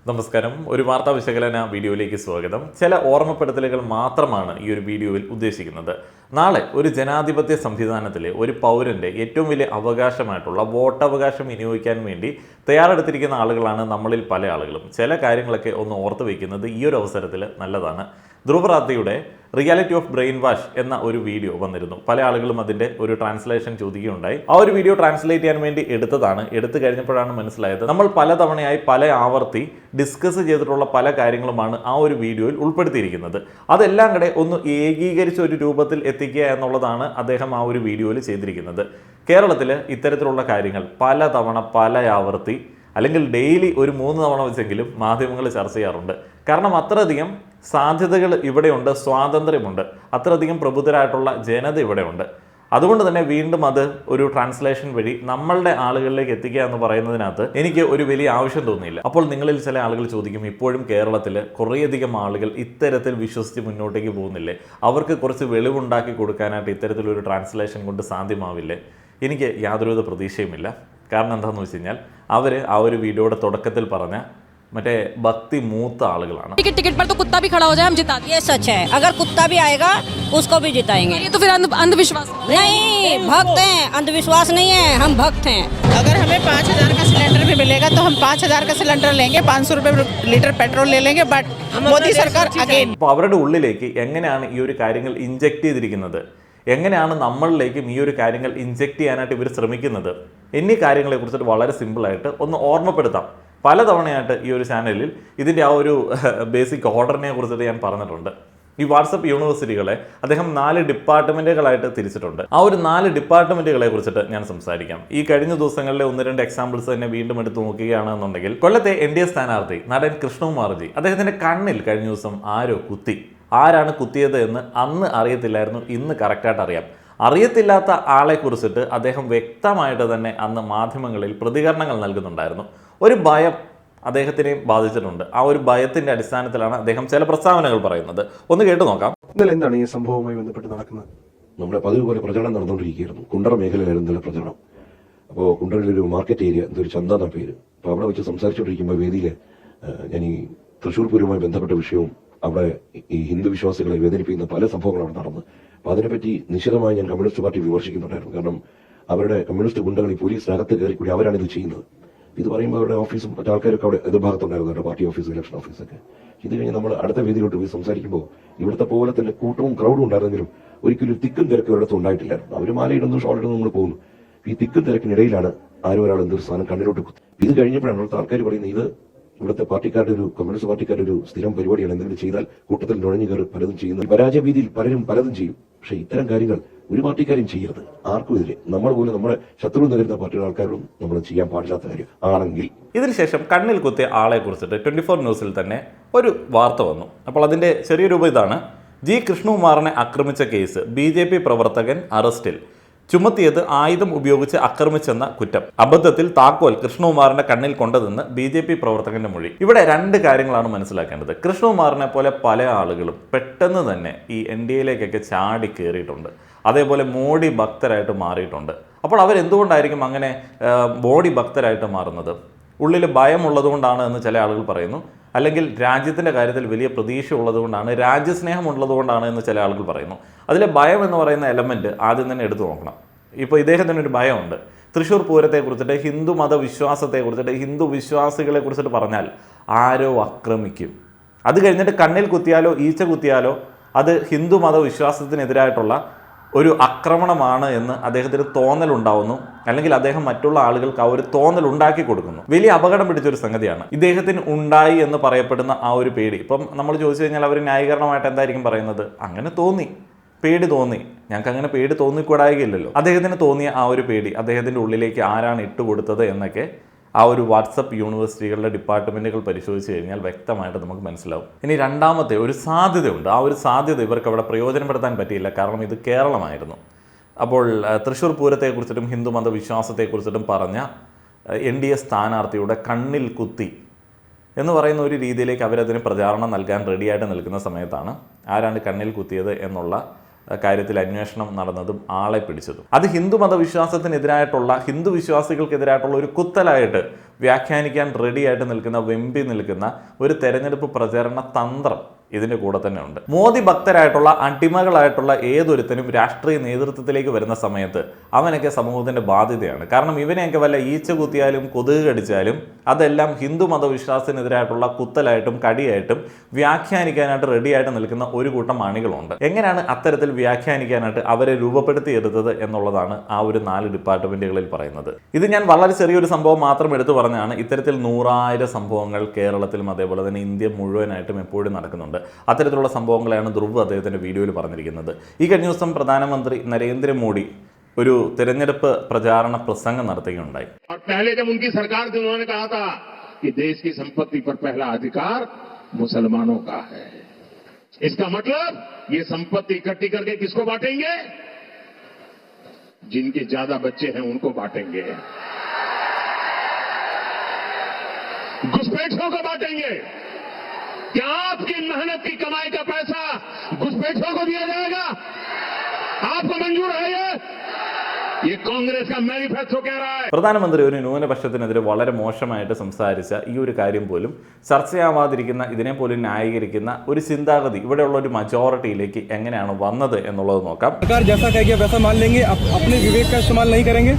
നമസ്കാരം. ഒരു വാർത്താ വിശകലന വീഡിയോയിലേക്ക് സ്വാഗതം. ചില ഓർമ്മപ്പെടുത്തലുകൾ മാത്രമാണ് ഈ ഒരു വീഡിയോയിൽ ഉദ്ദേശിക്കുന്നത്. നാളെ ഒരു ജനാധിപത്യ സംവിധാനത്തിലെ ഒരു പൗരൻ്റെ ഏറ്റവും വലിയ അവകാശമായിട്ടുള്ള വോട്ടവകാശം വിനിയോഗിക്കാൻ വേണ്ടി തയ്യാറെടുത്തിരിക്കുന്ന ആളുകളാണ് നമ്മളിൽ പല ആളുകളും. ചില കാര്യങ്ങളൊക്കെ ഒന്ന് ഓർത്ത് വയ്ക്കുന്നത് ഈ ഒരു അവസരത്തിൽ നല്ലതാണ്. ധ്രുവ് റാത്തയുടെ റിയാലിറ്റി ഓഫ് ബ്രെയിൻ വാഷ് എന്ന ഒരു വീഡിയോ വന്നിരുന്നു. പല ആളുകളും അതിൻ്റെ ഒരു ട്രാൻസ്ലേഷൻ ചോദിക്കുകയുണ്ടായി. ആ ഒരു വീഡിയോ ട്രാൻസ്ലേറ്റ് ചെയ്യാൻ വേണ്ടി എടുത്തു കഴിഞ്ഞപ്പോഴാണ് മനസ്സിലായത് നമ്മൾ പലതവണയായി പല ആവർത്തി ഡിസ്കസ് ചെയ്തിട്ടുള്ള പല കാര്യങ്ങളുമാണ് ആ ഒരു വീഡിയോയിൽ ഉൾപ്പെടുത്തിയിരിക്കുന്നത്. അതെല്ലാം കൂടെ ഒന്ന് ഏകീകരിച്ച ഒരു രൂപത്തിൽ എത്തിക്കുക എന്നുള്ളതാണ് അദ്ദേഹം ആ ഒരു വീഡിയോയിൽ ചെയ്തിരിക്കുന്നത്. കേരളത്തിൽ ഇത്തരത്തിലുള്ള കാര്യങ്ങൾ പലതവണ പല ആവർത്തി അല്ലെങ്കിൽ ഡെയിലി ഒരു 3 തവണ വെച്ചെങ്കിലും മാധ്യമങ്ങൾ ചർച്ച ചെയ്യാറുണ്ട്. കാരണം അത്രയധികം സാധ്യതകൾ ഇവിടെയുണ്ട്, സ്വാതന്ത്ര്യമുണ്ട്, അത്രയധികം പ്രബുദ്ധരായിട്ടുള്ള ജനത ഇവിടെയുണ്ട്. അതുകൊണ്ട് തന്നെ വീണ്ടും അത് ഒരു ട്രാൻസ്ലേഷൻ വഴി നമ്മളുടെ ആളുകളിലേക്ക് എത്തിക്കുക എന്ന് പറയുന്നതിനകത്ത് എനിക്ക് ഒരു വലിയ ആവശ്യം തോന്നിയില്ല. അപ്പോൾ നിങ്ങളിൽ ചില ആളുകൾ ചോദിക്കും, ഇപ്പോഴും കേരളത്തിൽ കുറേയധികം ആളുകൾ ഇത്തരത്തിൽ വിശ്വസിച്ച് മുന്നോട്ടേക്ക് പോകുന്നില്ലേ? അവർക്ക് കുറച്ച് വെളിവുണ്ടാക്കി കൊടുക്കാനായിട്ട് ഇത്തരത്തിലൊരു ട്രാൻസ്ലേഷൻ കൊണ്ട് സാധ്യമാവില്ലേ? എനിക്ക് യാതൊരുവിധ പ്രതീക്ഷയുമില്ല. കാരണം എന്താണെന്ന് വെച്ച് കഴിഞ്ഞാൽ അവർ ആ ഒരു വീഡിയോയുടെ തുടക്കത്തിൽ പറഞ്ഞ മറ്റേ ഭക്തി മൂത്ത ആളുകളാണ്. टिकट पर तो कुत्ता भी खड़ा हो जाए हम जिता देंगे। ये सच है, अगर कुत्ता भी आएगा उसको भी जिताएंगे। ये तो फिर अंधविश्वास नहीं, भक्त हैं, अंधविश्वास नहीं है, हम भक्त हैं। अगर हमें 5,000 का सिलेंडर भी मिलेगा तो हम 5,000 का सिलेंडर लेंगे, 500 रुपए लीटर पेट्रोल ले लेंगे, बट मोदी सरकार अगेन। അപ്പോൾ അവരുടെ ഉള്ളിലേക്ക് എങ്ങനെയാണ് ഈ ഒരു കാര്യങ്ങൾ ഇഞ്ചെക്ട് ചെയ്തിരിക്കുന്നത്, എങ്ങനെയാണ് നമ്മളിലേക്കും ഈ ഒരു കാര്യങ്ങൾ ഇഞ്ചെക്ട് ചെയ്യാനായിട്ട് ഇവർ ശ്രമിക്കുന്നത് എന്നീ കാര്യങ്ങളെ കുറിച്ചിട്ട് വളരെ സിമ്പിളായിട്ട് ഒന്ന് ഓർമ്മപ്പെടുത്താം. പലതവണയായിട്ട് ഈ ഒരു ചാനലിൽ ഇതിൻ്റെ ആ ഒരു ബേസിക് ഓർഡറിനെ കുറിച്ചിട്ട് ഞാൻ പറഞ്ഞിട്ടുണ്ട്. ഈ വാട്സപ്പ് യൂണിവേഴ്സിറ്റികളെ അദ്ദേഹം 4 ഡിപ്പാർട്ട്മെൻറ്റുകളായിട്ട് തിരിച്ചിട്ടുണ്ട്. ആ ഒരു 4 ഡിപ്പാർട്ട്മെൻറ്റുകളെ കുറിച്ചിട്ട് ഞാൻ സംസാരിക്കാം. ഈ കഴിഞ്ഞ ദിവസങ്ങളിലെ 1-2 എക്സാമ്പിൾസ് തന്നെ വീണ്ടും എടുത്ത് നോക്കുകയാണെന്നുണ്ടെങ്കിൽ, കൊല്ലത്തെ NDA സ്ഥാനാർത്ഥി നടൻ കൃഷ്ണകുമാർജി, അദ്ദേഹത്തിൻ്റെ കണ്ണിൽ കഴിഞ്ഞ ദിവസം ആരോ കുത്തി. ആരാണ് കുത്തിയത് എന്ന് അന്ന് അറിയത്തില്ലായിരുന്നു, ഇന്ന് കറക്റ്റായിട്ട് അറിയാം. അറിയത്തില്ലാത്ത ആളെ കുറിച്ചിട്ട് അദ്ദേഹം വ്യക്തമായിട്ട് തന്നെ അന്ന് മാധ്യമങ്ങളിൽ പ്രതികരണങ്ങൾ നൽകുന്നുണ്ടായിരുന്നു. ഒരു ഭയം അദ്ദേഹത്തിനെ ബാധിച്ചിട്ടുണ്ട്. ആ ഒരു ഭയത്തിന്റെ അടിസ്ഥാനത്തിലാണ് അദ്ദേഹം ചില പ്രസ്താവനകൾ പറയുന്നത്. ഒന്ന് കേട്ടു നോക്കാം. ഇന്നലെ എന്താണ് ഈ സംഭവവുമായി ബന്ധപ്പെട്ട് നടക്കുന്നത്? നമ്മുടെ പതിവ് പോലെ പ്രചരണം നടന്നുകൊണ്ടിരിക്കുകയായിരുന്നു. കുണ്ടറ മേഖലയിലായിരുന്നു ഇന്നലെ പ്രചരണം. അപ്പോൾ കുണ്ടറയിലൊരു മാർക്കറ്റ് ഏരിയ, എന്തൊരു ചന്ത എന്ന പേര്. അപ്പോൾ അവിടെ വെച്ച് സംസാരിച്ചുകൊണ്ടിരിക്കുമ്പോൾ വേദിയിൽ ഞാൻ ഈ തൃശ്ശൂർ പൂരവുമായി ബന്ധപ്പെട്ട വിഷയവും അവിടെ ഈ ഹിന്ദു വിശ്വാസികളെ വേദനിപ്പിക്കുന്ന പല സംഭവങ്ങളും അവിടെ നടന്നു. അപ്പോൾ അതിനെപ്പറ്റി നിശ്ചിതമായി ഞാൻ കമ്മ്യൂണിസ്റ്റ് പാർട്ടി വിമർശിക്കുന്നുണ്ടായിരുന്നു. കാരണം അവരുടെ കമ്മ്യൂണിസ്റ്റ് ഗുണ്ടകൾ ഈ പോലീസിനകത്ത് കയറിക്കൂടി അവരാണ് ഇത് ചെയ്യുന്നത്. ഇത് പറയുമ്പോൾ അവരുടെ ഓഫീസും മറ്റു ആൾക്കാരൊക്കെ അവിടെ എതിർഭാഗത്തുണ്ടായിരുന്നു, അവരുടെ പാർട്ടി ഓഫീസ്, ഇലക്ഷൻ ഓഫീസൊക്കെ. ഇത് കഴിഞ്ഞ് നമ്മൾ അടുത്ത വേദിയിലോട്ട് പോയി സംസാരിക്കുമ്പോൾ ഇവിടുത്തെ പോലെ തന്നെ കൂട്ടവും ക്രൗഡും ഉണ്ടായിരുന്നെങ്കിലും ഒരിക്കലും ഒരു തിക്കും തിരക്കും ഒരിടത്തും ഉണ്ടായിട്ടില്ലായിരുന്നു. അവർ മാലയിടുന്നു, ഷോളിടുന്നു, നമ്മൾ പോകുന്നു. ഈ തിക്കും തിരക്കിനിടയിലാണ് ആരോ ഒരാൾ എന്തൊരു സാധനം കണ്ണിലോട്ട് കുത്തി. ഇത് കഴിഞ്ഞപ്പോഴാണ് അവിടുത്തെ ആൾക്കാർ പറയുന്നത്, ഇത് ഇവിടുത്തെ പാർട്ടിക്കാരുടെ ഒരു കമ്മ്യൂണിസ്റ്റ് പാർട്ടിക്കാരുടെ ഒരു സ്ഥിരം പരിപാടിയാണ്. എന്തെങ്കിലും ചെയ്താൽ കൂട്ടത്തിൽ നുഴഞ്ഞു കയറി പലതും ചെയ്യുന്നത്. പരാജയ ഭീതിയിൽ പലരും പലതും ചെയ്യും. പക്ഷെ ഇത്തരം കാര്യങ്ങൾ ഒരു പാർട്ടിക്കാരും ചെയ്യരുത്. ആർക്കും എതിരെ നമ്മൾ പോലും നമ്മുടെ ശത്രു നികരുന്ന പാർട്ടിയുടെ ആൾക്കാരും നമ്മൾ ചെയ്യാൻ പാടില്ലാത്ത കാര്യം ആണെങ്കിൽ. ഇതിനുശേഷം കണ്ണിൽ കുത്തിയ ആളെ കുറിച്ചിട്ട് 24 ന്യൂസിൽ തന്നെ ഒരു വാർത്ത വന്നു. അപ്പോൾ അതിൻ്റെ ചെറിയ രൂപം ഇതാണ്. ജി കൃഷ്ണകുമാറിനെ ആക്രമിച്ച കേസ്, BJP പ്രവർത്തകൻ അറസ്റ്റിൽ. ചുമത്തിയത് ആയുധം ഉപയോഗിച്ച് ആക്രമിച്ചെന്ന കുറ്റം. അബദ്ധത്തിൽ താക്കോൽ കൃഷ്ണകുമാറിന്റെ കണ്ണിൽ കൊണ്ടതെന്ന് BJP പ്രവർത്തകന്റെ മൊഴി. ഇവിടെ 2 കാര്യങ്ങളാണ് മനസ്സിലാക്കേണ്ടത്. കൃഷ്ണകുമാറിനെ പോലെ പല ആളുകളും പെട്ടെന്ന് തന്നെ ഈ NDAയിലേക്കൊക്കെ ചാടി കയറിയിട്ടുണ്ട്. അതേപോലെ മോഡി ഭക്തരായിട്ട് മാറിയിട്ടുണ്ട്. അപ്പോൾ അവരെന്തുകൊണ്ടായിരിക്കും അങ്ങനെ മോഡി ഭക്തരായിട്ട് മാറുന്നത്? ഉള്ളിൽ ഭയമുള്ളതുകൊണ്ടാണ് എന്ന് ചില ആളുകൾ പറയുന്നു. അല്ലെങ്കിൽ രാജ്യത്തിൻ്റെ കാര്യത്തിൽ വലിയ പ്രതീക്ഷ ഉള്ളതുകൊണ്ടാണ്, രാജ്യസ്നേഹം ഉള്ളതുകൊണ്ടാണ് എന്ന് ചില ആളുകൾ പറയുന്നു. അതിലെ ഭയം എന്ന് പറയുന്ന എലമെൻറ്റ് ആദ്യം തന്നെ എടുത്തു നോക്കണം. ഇപ്പോൾ ഇദ്ദേഹത്തിന് ഒരു ഭയമുണ്ട്. തൃശ്ശൂർ പൂരത്തെക്കുറിച്ചിട്ട്, ഹിന്ദു മതവിശ്വാസത്തെക്കുറിച്ചിട്ട്, ഹിന്ദു വിശ്വാസികളെ കുറിച്ചിട്ട് പറഞ്ഞാൽ ആരോ ആക്രമിക്കും. അത് കഴിഞ്ഞിട്ട് കണ്ണിൽ കുത്തിയാലോ ഈച്ച കുത്തിയാലോ അത് ഹിന്ദു മതവിശ്വാസത്തിനെതിരായിട്ടുള്ള ഒരു ആക്രമണമാണ് എന്ന് അദ്ദേഹത്തിന് തോന്നലുണ്ടാവുന്നു. അല്ലെങ്കിൽ അദ്ദേഹം മറ്റുള്ള ആളുകൾക്ക് ആ ഒരു തോന്നൽ ഉണ്ടാക്കി കൊടുക്കുന്നു. വലിയ അപകടം പിടിച്ചൊരു സംഗതിയാണ്. ഇദ്ദേഹത്തിന് ഉണ്ടായി എന്ന് പറയപ്പെടുന്ന ആ ഒരു പേടി. ഇപ്പം നമ്മൾ ചോദിച്ചു കഴിഞ്ഞാൽ അവർ ന്യായീകരണമായിട്ട് എന്തായിരിക്കും പറയുന്നത്? അങ്ങനെ തോന്നി, പേടി തോന്നി. ഞങ്ങൾക്ക് അങ്ങനെ പേടി തോന്നിക്കൂടായില്ലല്ലോ. അദ്ദേഹത്തിന് തോന്നിയ ആ ഒരു പേടി അദ്ദേഹത്തിൻ്റെ ഉള്ളിലേക്ക് ആരാണ് ഇട്ടുകൊടുത്തത് എന്നൊക്കെ ആ ഒരു വാട്സപ്പ് യൂണിവേഴ്സിറ്റികളുടെ ഡിപ്പാർട്ട്മെൻറ്റുകൾ പരിശോധിച്ച് കഴിഞ്ഞാൽ വ്യക്തമായിട്ട് നമുക്ക് മനസ്സിലാവും. ഇനി രണ്ടാമത്തെ ഒരു സാധ്യതയുണ്ട്. ആ ഒരു സാധ്യത ഇവർക്ക് അവിടെ പ്രയോജനപ്പെടുത്താൻ പറ്റിയില്ല. കാരണം ഇത് കേരളമായിരുന്നു. അപ്പോൾ തൃശ്ശൂർ പൂരത്തെക്കുറിച്ചിട്ടും ഹിന്ദു മതവിശ്വാസത്തെക്കുറിച്ചിട്ടും പറഞ്ഞ NDA സ്ഥാനാർത്ഥിയുടെ കണ്ണിൽ കുത്തി എന്ന് പറയുന്ന ഒരു രീതിയിലേക്ക് അവരതിന് പ്രചാരണം നൽകാൻ റെഡിയായിട്ട് നിൽക്കുന്ന സമയത്താണ് ആരാണ് കണ്ണിൽ കുത്തിയത് എന്നുള്ള കാര്യത്തിൽ അന്വേഷണം നടന്നതും ആളെ പിടിച്ചതും. അത് ഹിന്ദു മതവിശ്വാസത്തിനെതിരായിട്ടുള്ള, ഹിന്ദു വിശ്വാസികൾക്കെതിരായിട്ടുള്ള ഒരു കുത്തലായിട്ട് വ്യാഖ്യാനിക്കാൻ റെഡിയായിട്ട് നിൽക്കുന്ന വെമ്പി നിൽക്കുന്ന ഒരു തെരഞ്ഞെടുപ്പ് പ്രചരണ തന്ത്രം ഇതിൻ്റെ കൂടെ തന്നെ ഉണ്ട്. മോദി ഭക്തരായിട്ടുള്ള അടിമകളായിട്ടുള്ള ഏതൊരുത്തനും രാഷ്ട്രീയ നേതൃത്വത്തിലേക്ക് വരുന്ന സമയത്ത് അവനൊക്കെ സമൂഹത്തിൻ്റെ ബാധ്യതയാണ്. കാരണം ഇവനെയൊക്കെ വല്ല ഈച്ച കുത്തിയാലും കൊതുക് കടിച്ചാലും അതെല്ലാം ഹിന്ദു മതവിശ്വാസത്തിനെതിരായിട്ടുള്ള കുത്തലായിട്ടും കടിയായിട്ടും വ്യാഖ്യാനിക്കാനായിട്ട് റെഡിയായിട്ട് നിൽക്കുന്ന ഒരു കൂട്ടം അണികളുണ്ട്. എങ്ങനെയാണ് അത്തരത്തിൽ വ്യാഖ്യാനിക്കാനായിട്ട് അവരെ രൂപപ്പെടുത്തിയെടുത്തത് എന്നുള്ളതാണ് ആ ഒരു 4 ഡിപ്പാർട്ട്മെന്റുകളിൽ പറയുന്നത്. ഇത് ഞാൻ വളരെ ചെറിയൊരു സംഭവം മാത്രം എടുത്തു പറഞ്ഞാണ്. ഇത്തരത്തിൽ 100,000 സംഭവങ്ങൾ കേരളത്തിലും അതേപോലെ തന്നെ ഇന്ത്യ മുഴുവനായിട്ടും എപ്പോഴും നടക്കുന്നുണ്ട്. അത്തരത്തിലുള്ള സംഭവങ്ങളാണ് ധ്രുവ് അദ്ദേഹത്തിന്റെ വീഡിയോയിൽ പറഞ്ഞിരിക്കുന്നത്. ഈ കഴിഞ്ഞ ദിവസം പ്രധാനമന്ത്രി നരേന്ദ്രമോദി ഒരു തിരഞ്ഞെടുപ്പ് പ്രചാരണ പ്രസംഗം നടത്തുകയുണ്ടായി. पहले जब उनकी सरकार थी उन्होंने कहा था कि देश की संपत्ति पर पहला अधिकार मुसलमानों का है. इसका मतलब ये संपत्ति इकट्ठी करके किसको बांटेंगे? जिनके ज्यादा बच्चे हैं उनको बांटेंगे, घुसपैठियों को बांटेंगे. क्या आपकी मेहनत की कमाई का पैसा घुसपैठियों को दिया जाएगा? आपको मंजूर है ये कांग्रेस का मैनिफेस्टो कह रहा है. പ്രധാനമന്ത്രി ഒരു ന്യൂനപക്ഷത്തിനെതിരെ വളരെ മോശമായിട്ട് സംസാരിച്ച ഈ ഒരു കാര്യം പോലും ചർച്ചയാവാതിരിക്കുന്ന, ഇതിനെ പോലും ന്യായീകരിക്കുന്ന ഒരു ചിന്താഗതി ഇവിടെയുള്ള ഒരു മജോറിറ്റിയിലേക്ക് എങ്ങനെയാണ് വന്നത് എന്നുള്ളത് നോക്കാം. सरकार जैसा कहेगी वैसा मान लेंगे, अपने विवेक का इस्तेमाल नहीं करेंगे.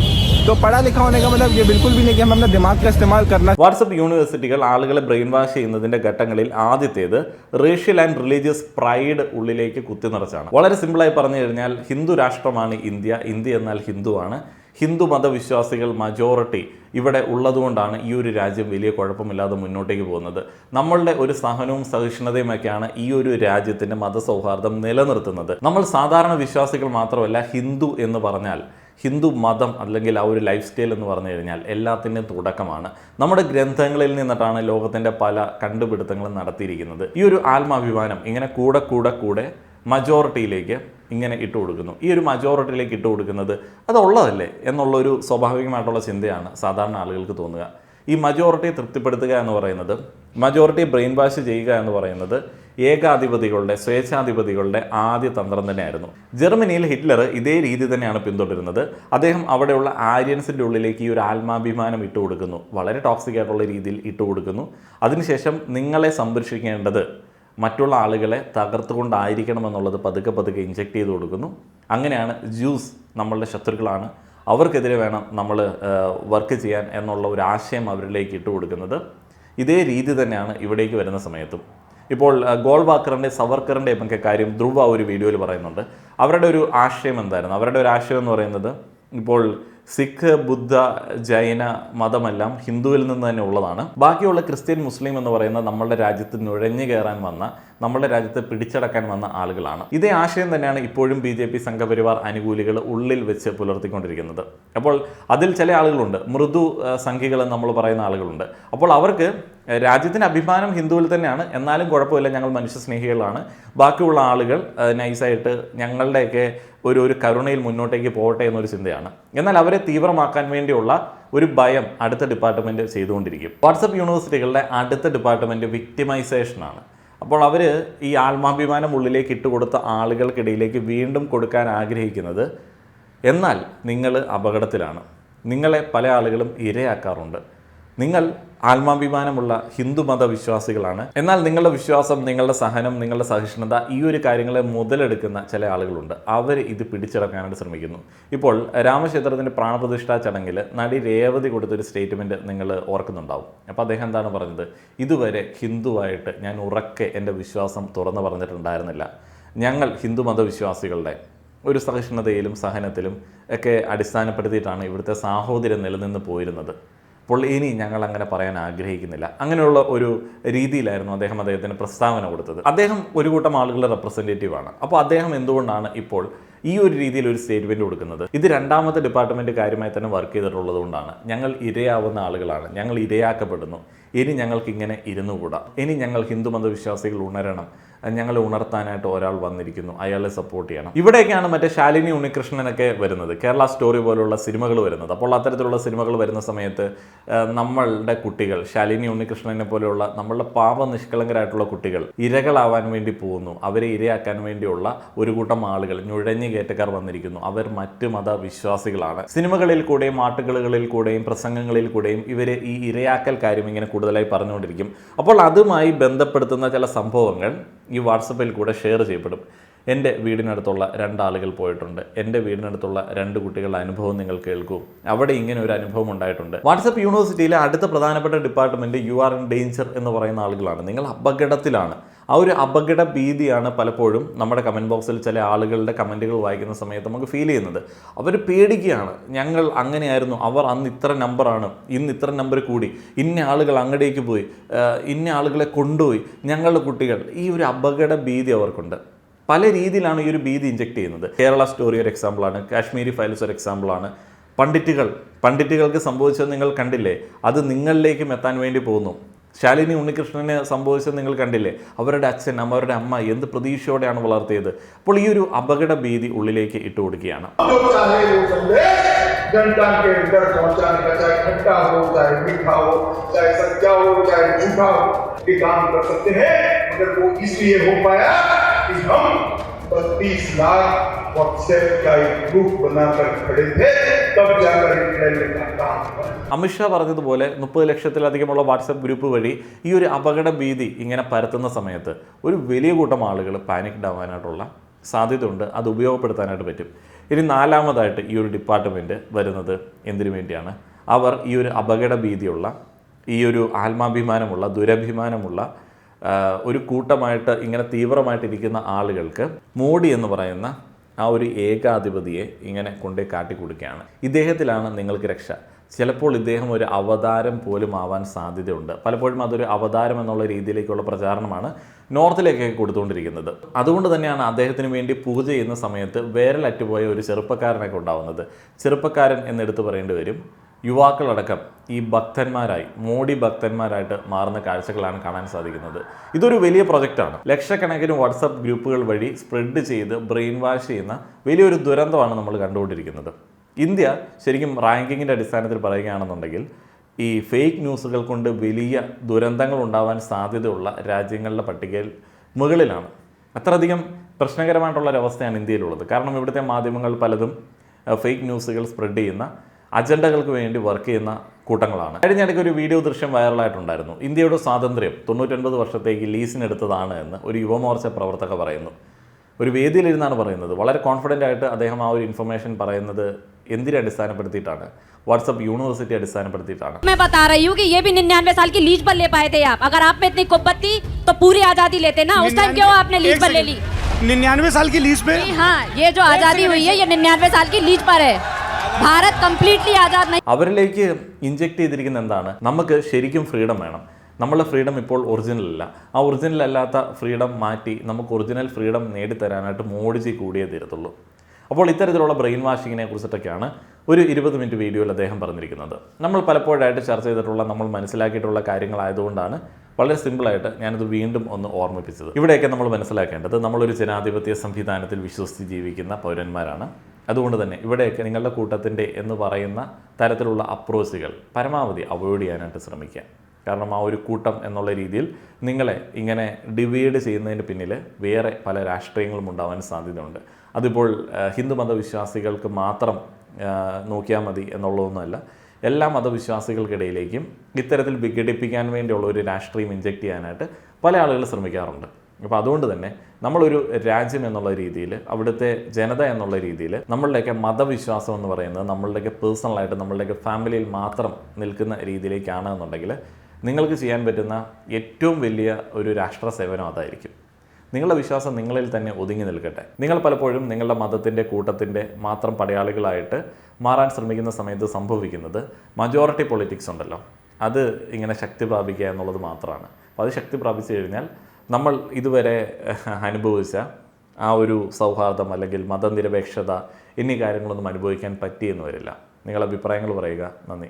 तो पढ़ा लिखा होने का मतलब ये बिल्कुल भी नहीं कि हम अपने दिमाग का इस्तेमाल करना. വാട്സപ്പ് യൂണിവേഴ്സിറ്റികൾ ആളുകളെ ബ്രെയിൻ വാഷ് ചെയ്യുന്നതിന്റെ ഘട്ടങ്ങളിൽ ആദ്യത്തേത് റേഷ്യൽ ആൻഡ് റിലീജിയസ് പ്രൈഡ് ഉള്ളിലേക്ക് കുത്തി നിറച്ചാണ്. വളരെ സിമ്പിളായി പറഞ്ഞു കഴിഞ്ഞാൽ ഹിന്ദു രാഷ്ട്രമാണ് ഇന്ത്യ, ഇന്ത്യ എന്നാൽ ഹിന്ദുവാണ്, ഹിന്ദു മതവിശ്വാസികൾ മജോറിറ്റി ഇവിടെ ഉള്ളതുകൊണ്ടാണ് ഈ ഒരു രാജ്യം വലിയ കുഴപ്പമില്ലാതെ മുന്നോട്ടേക്ക് പോകുന്നത്. നമ്മളുടെ ഒരു സഹനവും സഹിഷ്ണുതയുമൊക്കെയാണ് ഈ ഒരു രാജ്യത്തിൻ്റെ മതസൗഹാർദ്ദം നിലനിർത്തുന്നത്. നമ്മൾ സാധാരണ വിശ്വാസികൾ മാത്രമല്ല, ഹിന്ദു എന്ന് പറഞ്ഞാൽ, ഹിന്ദു മതം അല്ലെങ്കിൽ ആ ഒരു ലൈഫ് സ്റ്റൈൽ എന്ന് പറഞ്ഞു കഴിഞ്ഞാൽ എല്ലാത്തിൻ്റെയും തുടക്കമാണ്. നമ്മുടെ ഗ്രന്ഥങ്ങളിൽ നിന്നിട്ടാണ് ലോകത്തിൻ്റെ പല കണ്ടുപിടുത്തങ്ങളും നടത്തിയിരിക്കുന്നത്. ഈ ഒരു ആത്മാഭിമാനം ഇങ്ങനെ കൂടെ മജോറിറ്റിയിലേക്ക് ഇങ്ങനെ ഇട്ട് കൊടുക്കുന്നു. ഈ ഒരു മജോറിറ്റിയിലേക്ക് ഇട്ട് കൊടുക്കുന്നത് അതുള്ളതല്ലേ എന്നുള്ളൊരു സ്വാഭാവികമായിട്ടുള്ള ചിന്തയാണ് സാധാരണ ആളുകൾക്ക് തോന്നുക. ഈ മജോറിറ്റിയെ തൃപ്തിപ്പെടുത്തുക എന്ന് പറയുന്നത്, മജോറിറ്റിയെ ബ്രെയിൻ വാഷ് ചെയ്യുക എന്ന് പറയുന്നത് ഏകാധിപതികളുടെ, സ്വേച്ഛാധിപതികളുടെ ആദ്യ തന്ത്രം തന്നെയായിരുന്നു. ജർമ്മനിയിൽ ഹിറ്റ്ലർ ഇതേ രീതി തന്നെയാണ് പിന്തുടരുന്നത്. അദ്ദേഹം അവിടെയുള്ള ആര്യൻസിൻ്റെ ഉള്ളിലേക്ക് ഈ ഒരു ആത്മാഭിമാനം ഇട്ട് കൊടുക്കുന്നു, വളരെ ടോക്സിക് ആയിട്ടുള്ള രീതിയിൽ ഇട്ട് കൊടുക്കുന്നു. അതിനുശേഷം നിങ്ങളെ സംരക്ഷിക്കേണ്ടത് മറ്റുള്ള ആളുകളെ തകർത്തുകൊണ്ടായിരിക്കണമെന്നുള്ളത് പതുക്കെ ഇഞ്ചെക്ട് ചെയ്ത് കൊടുക്കുന്നു. അങ്ങനെയാണ് ജ്യൂസ് നമ്മളുടെ ശത്രുക്കളാണ്, അവർക്കെതിരെ വേണം നമ്മൾ വർക്ക് ചെയ്യാൻ എന്നുള്ള ഒരു ആശയം അവരിലേക്ക് ഇട്ട് കൊടുക്കുന്നത്. ഇതേ രീതി തന്നെയാണ് ഇവിടേക്ക് വരുന്ന സമയത്തും. ഇപ്പോൾ ഗോൾവാക്കറിൻ്റെ, സവർക്കറിൻ്റെയും ഒക്കെ കാര്യം ധ്രുവ ഒരു വീഡിയോയിൽ പറയുന്നുണ്ട്. അവരുടെ ഒരു ആശയം എന്തായിരുന്നു? അവരുടെ ഒരു ആശയം എന്ന് പറയുന്നത്, ഇപ്പോൾ സിഖ്, ബുദ്ധ, ജൈന മതമെല്ലാം ഹിന്ദുവിൽ നിന്ന് തന്നെ ഉള്ളതാണ്. ബാക്കിയുള്ള ക്രിസ്ത്യൻ, മുസ്ലിം എന്ന് പറയുന്ന നമ്മളുടെ രാജ്യത്ത് നുഴഞ്ഞു കയറാൻ വന്ന, നമ്മളുടെ രാജ്യത്തെ പിടിച്ചടക്കാൻ വന്ന ആളുകളാണ്. ഇതേ ആശയം തന്നെയാണ് ഇപ്പോഴും BJP സംഘപരിവാർ അനുകൂലികൾ ഉള്ളിൽ വെച്ച് പുലർത്തിക്കൊണ്ടിരിക്കുന്നത്. അപ്പോൾ അതിൽ ചില ആളുകളുണ്ട്, മൃദു സംഖ്യകൾ നമ്മൾ പറയുന്ന ആളുകളുണ്ട്. അപ്പോൾ അവർക്ക് രാജ്യത്തിന് അഭിമാനം ഹിന്ദുവിൽ തന്നെയാണ്, എന്നാലും കുഴപ്പമില്ല, ഞങ്ങൾ മനുഷ്യസ്നേഹികളാണ്, ബാക്കിയുള്ള ആളുകൾ നൈസായിട്ട് ഞങ്ങളുടെയൊക്കെ ഒരു കരുണയിൽ മുന്നോട്ടേക്ക് പോകട്ടെ എന്നൊരു ചിന്തയാണ്. എന്നാൽ അവരെ തീവ്രമാക്കാൻ വേണ്ടിയുള്ള ഒരു ഭയം അടുത്ത ഡിപ്പാർട്ട്മെൻറ്റ് ചെയ്തുകൊണ്ടിരിക്കും. വാട്സപ്പ് യൂണിവേഴ്സിറ്റികളുടെ അടുത്ത ഡിപ്പാർട്ട്മെൻറ്റ് വിക്ടിമൈസേഷനാണ്. അപ്പോൾ അവർ ഈ ആത്മാഭിമാനം ഉള്ളിലേക്ക് ഇട്ടുകൊടുത്ത ആളുകൾക്കിടയിലേക്ക് വീണ്ടും കൊടുക്കാൻ ആഗ്രഹിക്കുന്നത്, എന്നാൽ നിങ്ങൾ അപകടത്തിലാണ്, നിങ്ങളെ പല ആളുകളും ഇരയാക്കാറുണ്ട്, നിങ്ങൾ ആത്മാഭിമാനമുള്ള ഹിന്ദു മതവിശ്വാസികളാണ്, എന്നാൽ നിങ്ങളുടെ വിശ്വാസം, നിങ്ങളുടെ സഹനം, നിങ്ങളുടെ സഹിഷ്ണുത, ഈ ഒരു കാര്യങ്ങളെ മുതലെടുക്കുന്ന ചില ആളുകളുണ്ട്. അവർ ഇത് പിടിച്ചടക്കാനായിട്ട് ശ്രമിക്കുന്നു. ഇപ്പോൾ രാമക്ഷേത്രത്തിൻ്റെ പ്രാണപ്രതിഷ്ഠാ ചടങ്ങിൽ നടി രേവതി കൊടുത്തൊരു സ്റ്റേറ്റ്മെൻറ്റ് നിങ്ങൾ ഓർക്കുന്നുണ്ടാവും. അപ്പോൾ അദ്ദേഹം എന്താണ് പറഞ്ഞത്? ഇതുവരെ ഹിന്ദുവായിട്ട് ഞാൻ ഉറക്കെ എൻ്റെ വിശ്വാസം തുറന്നു പറഞ്ഞിട്ടുണ്ടായിരുന്നില്ല. ഞങ്ങൾ ഹിന്ദു മതവിശ്വാസികളുടെ ഒരു സഹിഷ്ണുതയിലും സഹനത്തിലും ഒക്കെ അടിസ്ഥാനപ്പെടുത്തിയിട്ടാണ് ഇവിടുത്തെ സാഹോദര്യം നിലനിന്ന് പോയിരുന്നത്. അപ്പോൾ ഇനി ഞങ്ങൾ അങ്ങനെ പറയാൻ ആഗ്രഹിക്കുന്നില്ല. അങ്ങനെയുള്ള ഒരു രീതിയിലായിരുന്നു അദ്ദേഹത്തിന് പ്രസ്താവന കൊടുത്തത്. അദ്ദേഹം ഒരു കൂട്ടം ആളുകളുടെ റെപ്രസെൻറ്റേറ്റീവാണ്. അപ്പോൾ അദ്ദേഹം എന്തുകൊണ്ടാണ് ഇപ്പോൾ ഈ ഒരു രീതിയിൽ ഒരു സ്റ്റേറ്റ്മെൻറ്റ് കൊടുക്കുന്നത്? ഇത് രണ്ടാമത്തെ ഡിപ്പാർട്ട്മെൻറ്റ് കാര്യമായി തന്നെ വർക്ക് ചെയ്തിട്ടുള്ളത് കൊണ്ടാണ്. ഞങ്ങൾ ഇരയാവുന്ന ആളുകളാണ്, ഞങ്ങൾ ഇരയാക്കപ്പെടുന്നു, ഇനി ഞങ്ങൾക്ക് ഇങ്ങനെ ഇരുന്നുകൂടാ, ഇനി ഞങ്ങൾ ഹിന്ദു മതവിശ്വാസികൾ ഉണരണം, ഞങ്ങളെ ഉണർത്താനായിട്ട് ഒരാൾ വന്നിരിക്കുന്നു, അയാളെ സപ്പോർട്ട് ചെയ്യണം. ഇവിടെയൊക്കെയാണ് മറ്റേ ശാലിനി ഉണ്ണികൃഷ്ണനൊക്കെ വരുന്നത്, കേരള സ്റ്റോറി പോലുള്ള സിനിമകൾ വരുന്നത്. അപ്പോൾ അത്തരത്തിലുള്ള സിനിമകൾ വരുന്ന സമയത്ത് നമ്മളുടെ കുട്ടികൾ, ശാലിനി ഉണ്ണികൃഷ്ണനെ പോലെയുള്ള നമ്മളുടെ പാപ നിഷ്കളങ്കരായിട്ടുള്ള കുട്ടികൾ ഇരകളാവാൻ വേണ്ടി പോകുന്നു. അവരെ ഇരയാക്കാൻ വേണ്ടിയുള്ള ഒരു കൂട്ടം ആളുകൾ, നുഴഞ്ഞു കയറ്റക്കാർ വന്നിരിക്കുന്നു. അവർ മറ്റ് മതവിശ്വാസികളാണ്. സിനിമകളിൽ കൂടെയും ആട്ടുകളിൽ കൂടെയും പ്രസംഗങ്ങളിൽ കൂടെയും ഇവർ ഈ ഇരയാക്കൽ കാര്യം ഇങ്ങനെ കൂടുതലായി പറഞ്ഞുകൊണ്ടിരിക്കും. അപ്പോൾ അതുമായി ബന്ധപ്പെടുത്തുന്ന ചില സംഭവങ്ങൾ ഈ വാട്സപ്പിൽ കൂടെ ഷെയർ ചെയ്യപ്പെടും. എൻ്റെ വീടിനടുത്തുള്ള 2 ആളുകൾ പോയിട്ടുണ്ട്, എൻ്റെ വീടിനടുത്തുള്ള 2 കുട്ടികളുടെ അനുഭവം നിങ്ങൾ കേൾക്കൂ, അവിടെ ഇങ്ങനെ ഒരു അനുഭവം ഉണ്ടായിട്ടുണ്ട്. വാട്സപ്പ് യൂണിവേഴ്സിറ്റിയിലെ അടുത്ത പ്രധാനപ്പെട്ട department you are in danger എന്ന് പറയുന്ന ആളുകളാണ്. നിങ്ങൾ അപകടത്തിലാണ്. ആ ഒരു അപകട ഭീതിയാണ് പലപ്പോഴും നമ്മുടെ കമൻറ്റ് ബോക്സിൽ ചില ആളുകളുടെ കമൻറ്റുകൾ വായിക്കുന്ന സമയത്ത് നമുക്ക് ഫീൽ ചെയ്യുന്നത്. അവർ പേടിക്കുകയാണ്. ഞങ്ങൾ അങ്ങനെയായിരുന്നു, അവർ അന്ന് ഇത്ര നമ്പറാണ്, ഇന്ന് ഇത്ര നമ്പർ കൂടി, ഇന്ന ആളുകൾ അങ്ങടേക്ക് പോയി, ഇന്ന ആളുകളെ കൊണ്ടുപോയി, ഞങ്ങളുടെ കുട്ടികൾ. ഈ ഒരു അപകട ഭീതി അവർക്കുണ്ട്. പല രീതിയിലാണ് ഈ ഒരു ഭീതി ഇഞ്ചെക്ട് ചെയ്യുന്നത്. കേരള സ്റ്റോറി ഒരു എക്സാമ്പിളാണ്, കാശ്മീരി ഫയൽസ് ഒരു എക്സാമ്പിളാണ്. പണ്ഡിറ്റുകൾക്ക് സംഭവിച്ചത് നിങ്ങൾ കണ്ടില്ലേ? അത് നിങ്ങളിലേക്കും എത്താൻ വേണ്ടി പോകുന്നു. ശാലിനി ഉണ്ണികൃഷ്ണന് സംഭവിച്ചത് നിങ്ങൾ കണ്ടില്ലേ? അവരുടെ അച്ഛൻ, അവരുടെ അമ്മ എന്ത് പ്രതീക്ഷയോടെയാണ് വളർത്തിയത്. അപ്പോൾ ഈ ഒരു അപകട ഭീതി ഉള്ളിലേക്ക് ഇട്ട് കൊടുക്കുകയാണ്. അമിത്ഷാ പറഞ്ഞതുപോലെ 30 ലക്ഷത്തിലധികമുള്ള വാട്സപ്പ് ഗ്രൂപ്പ് വഴി ഈ ഒരു അപകട ഭീതി ഇങ്ങനെ പരത്തുന്ന സമയത്ത് ഒരു വലിയ കൂട്ടം ആളുകൾ പാനിക്ഡ് ആവാനായിട്ടുള്ള സാധ്യതയുണ്ട്. അത് ഉപയോഗപ്പെടുത്താനായിട്ട് പറ്റും. ഇനി 4ാമതായിട്ട് ഈ ഒരു ഡിപ്പാർട്ട്മെൻറ്റ് വരുന്നത് എന്തിനു വേണ്ടിയാണ്? അവർ ഈ ഒരു അപകട ഭീതിയുള്ള, ഈ ഒരു ആത്മാഭിമാനമുള്ള, ദുരഭിമാനമുള്ള ഒരു കൂട്ടമായിട്ട് ഇങ്ങനെ തീവ്രമായിട്ടിരിക്കുന്ന ആളുകൾക്ക് മോഡി എന്ന് പറയുന്ന ആ ഒരു ഏകാധിപതിയെ ഇങ്ങനെ കൊണ്ടേ കാട്ടിക്കൊടുക്കുകയാണ്. ഇദ്ദേഹത്തിലാണ് നിങ്ങൾക്ക് രക്ഷ. ചിലപ്പോൾ ഇദ്ദേഹം ഒരു അവതാരം പോലും ആവാൻ സാധ്യതയുണ്ട്. പലപ്പോഴും അതൊരു അവതാരം എന്നുള്ള രീതിയിലേക്കുള്ള പ്രചാരണമാണ് നോർത്തിലേക്കൊക്കെ കൊടുത്തുകൊണ്ടിരിക്കുന്നത്. അതുകൊണ്ട് തന്നെയാണ് അദ്ദേഹത്തിന് വേണ്ടി പൂജ ചെയ്യുന്ന സമയത്ത് വേരലറ്റുപോയ ഒരു ചെറുപ്പക്കാരനൊക്കെ ഉണ്ടാവുന്നത്. ചെറുപ്പക്കാരൻ എന്നെടുത്ത് പറയേണ്ടി വരും. യുവാക്കളടക്കം ഈ ഭക്തന്മാരായി, മോഡി ഭക്തന്മാരായിട്ട് മാറുന്ന കാഴ്ചകളാണ് കാണാൻ സാധിക്കുന്നത്. ഇതൊരു വലിയ പ്രൊജക്റ്റാണ്. ലക്ഷക്കണക്കിന് വാട്സപ്പ് ഗ്രൂപ്പുകൾ വഴി സ്പ്രെഡ് ചെയ്ത് ബ്രെയിൻ വാഷ് ചെയ്യുന്ന വലിയൊരു ദുരന്തമാണ് നമ്മൾ കണ്ടുകൊണ്ടിരിക്കുന്നത്. ഇന്ത്യ ശരിക്കും റാങ്കിങ്ങിൻ്റെ അടിസ്ഥാനത്തിൽ പറയുകയാണെന്നുണ്ടെങ്കിൽ ഈ ഫേക്ക് ന്യൂസുകൾ കൊണ്ട് വലിയ ദുരന്തങ്ങൾ ഉണ്ടാവാൻ സാധ്യതയുള്ള രാജ്യങ്ങളുടെ പട്ടികയിൽ മുകളിലാണ്. അത്രയധികം പ്രശ്നകരമായിട്ടുള്ളൊരവസ്ഥയാണ് ഇന്ത്യയിലുള്ളത്. കാരണം ഇവിടുത്തെ മാധ്യമങ്ങൾ പലതും ഫേക്ക് ന്യൂസുകൾ സ്പ്രെഡ് ചെയ്യുന്ന, അജണ്ടകൾക്ക് വേണ്ടി വർക്ക് ചെയ്യുന്ന കൂട്ടങ്ങളാണ്. കഴിഞ്ഞിടയ്ക്ക് ഒരു വീഡിയോ ദൃശ്യം വൈറലായിട്ടുണ്ടായിരുന്നു. ഇന്ത്യയുടെ സ്വാതന്ത്ര്യം 99 വർഷത്തേക്ക് ലീസിനെടുത്തതാണ് എന്ന് ഒരു യുവമോർച്ച പ്രവർത്തക പറയുന്നു. ഒരു വേദിയിലിരുന്നാണ് പറയുന്നത്. വളരെ കോൺഫിഡൻ്റ് ആയിട്ട് അദ്ദേഹം ആ ഒരു ഇൻഫർമേഷൻ പറയുന്നത് എന്തിനെ അടിസ്ഥാനപ്പെടുത്തിയിട്ടാണ്? WhatsApp university അടിസ്ഥാനപ്പെടുത്തിയിട്ടാണ്. मैं बता रही हूँ कि ये भी 99 साल की लीज पर ले पाए थे आप. अगर आप में इतनी कुब्बत थी तो पूरी आजादी लेते ना. उस टाइम क्यों आपने लीज पर ले ली? 99 साल की लीज पे? हाँ, ये जो आजादी हुई है ये 99 साल की लीज पर है. ഭാരത് കംപ്ലീറ്റ്ലി ആസാദ് नहीं. അവരിലേക്ക് ഇഞ്ചെക്ട് ചെയ്തിരിക്കുന്ന എന്താണ്? നമുക്ക് ശരിക്കും ഫ്രീഡം വേണം. നമ്മളുടെ ഫ്രീഡം ഇപ്പോൾ ഒറിജിനൽ അല്ല. ആ ഒറിജിനൽ അല്ലാത്ത ഫ്രീഡം മാറ്റി നമുക്ക് ഒറിജിനൽ ഫ്രീഡം നേടിത്തരാനായിട്ട് മോഡിജി കൂടിയേ തീരത്തുള്ളൂ. അപ്പോൾ ഇത്തരത്തിലുള്ള ബ്രെയിൻ വാഷിങ്ങിനെ കുറിച്ചിട്ടൊക്കെയാണ് ഒരു 20 മിനിറ്റ് വീഡിയോയിൽ അദ്ദേഹം പറഞ്ഞിരിക്കുന്നത്. നമ്മൾ പലപ്പോഴായിട്ട് ചർച്ച ചെയ്തിട്ടുള്ള, നമ്മൾ മനസ്സിലാക്കിയിട്ടുള്ള കാര്യങ്ങളായതുകൊണ്ടാണ് വളരെ സിമ്പിളായിട്ട് ഞാനത് വീണ്ടും ഒന്ന് ഓർമ്മിപ്പിച്ചത്. ഇവിടെയൊക്കെ നമ്മൾ മനസ്സിലാക്കേണ്ടത്, നമ്മളൊരു ജനാധിപത്യ സംവിധാനത്തിൽ വിശ്വസിച്ച് ജീവിക്കുന്ന പൗരന്മാരാണ്. അതുകൊണ്ട് തന്നെ ഇവിടെയൊക്കെ നിങ്ങളുടെ കൂട്ടത്തിൻ്റെ എന്ന് പറയുന്ന തരത്തിലുള്ള അപ്രോച്ചുകൾ പരമാവധി അവോയ്ഡ് ചെയ്യാനായിട്ട് ശ്രമിക്കുക. കാരണം ആ ഒരു കൂട്ടം എന്നുള്ള രീതിയിൽ നിങ്ങളെ ഇങ്ങനെ ഡിവൈഡ് ചെയ്യുന്നതിന് പിന്നിൽ വേറെ പല രാഷ്ട്രീയങ്ങളും ഉണ്ടാവാൻ സാധ്യതയുണ്ട്. അതിപ്പോൾ ഹിന്ദു മതവിശ്വാസികൾക്ക് മാത്രം നോക്കിയാൽ മതി എന്നുള്ളതൊന്നുമല്ല. എല്ലാ മതവിശ്വാസികൾക്കിടയിലേക്കും ഇത്തരത്തിൽ വിഘടിപ്പിക്കാൻ വേണ്ടിയുള്ള ഒരു രാഷ്ട്രീയം ഇഞ്ചെക്ട് ചെയ്യാനായിട്ട് പല ആളുകൾ ശ്രമിക്കാറുണ്ട്. അപ്പോൾ അതുകൊണ്ട് തന്നെ നമ്മളൊരു രാജ്യം എന്നുള്ള രീതിയിൽ, അവിടുത്തെ ജനത എന്നുള്ള രീതിയിൽ നമ്മളുടെയൊക്കെ മതവിശ്വാസം എന്ന് പറയുന്നത് നമ്മളുടെയൊക്കെ പേഴ്സണലായിട്ട് നമ്മളുടെയൊക്കെ ഫാമിലിയിൽ മാത്രം നിൽക്കുന്ന രീതിയിലേക്കാണ് എന്നുണ്ടെങ്കിൽ നിങ്ങൾക്ക് ചെയ്യാൻ പറ്റുന്ന ഏറ്റവും വലിയ ഒരു രാഷ്ട്ര സേവനം അതായിരിക്കും. നിങ്ങളുടെ വിശ്വാസം നിങ്ങളിൽ തന്നെ ഒതുങ്ങി നിൽക്കട്ടെ. നിങ്ങൾ പലപ്പോഴും നിങ്ങളുടെ മതത്തിൻ്റെ കൂട്ടത്തിൻ്റെ മാത്രം പടയാളികളായിട്ട് മാറാൻ ശ്രമിക്കുന്ന സമയത്ത് സംഭവിക്കുന്നത് മജോറിറ്റി പൊളിറ്റിക്സ് ഉണ്ടല്ലോ, അത് ഇങ്ങനെ ശക്തി പ്രാപിക്കുക എന്നുള്ളത് മാത്രമാണ്. അപ്പോൾ അത് ശക്തി പ്രാപിച്ചു കഴിഞ്ഞാൽ നമ്മൾ ഇതുവരെ അനുഭവിച്ച ആ ഒരു സൗഹാർദ്ദം അല്ലെങ്കിൽ മതനിരപേക്ഷത എന്നീ കാര്യങ്ങളൊന്നും അനുഭവിക്കാൻ പറ്റിയെന്ന് വരില്ല. നിങ്ങളുടെ അഭിപ്രായങ്ങൾ പറയുക. നന്ദി.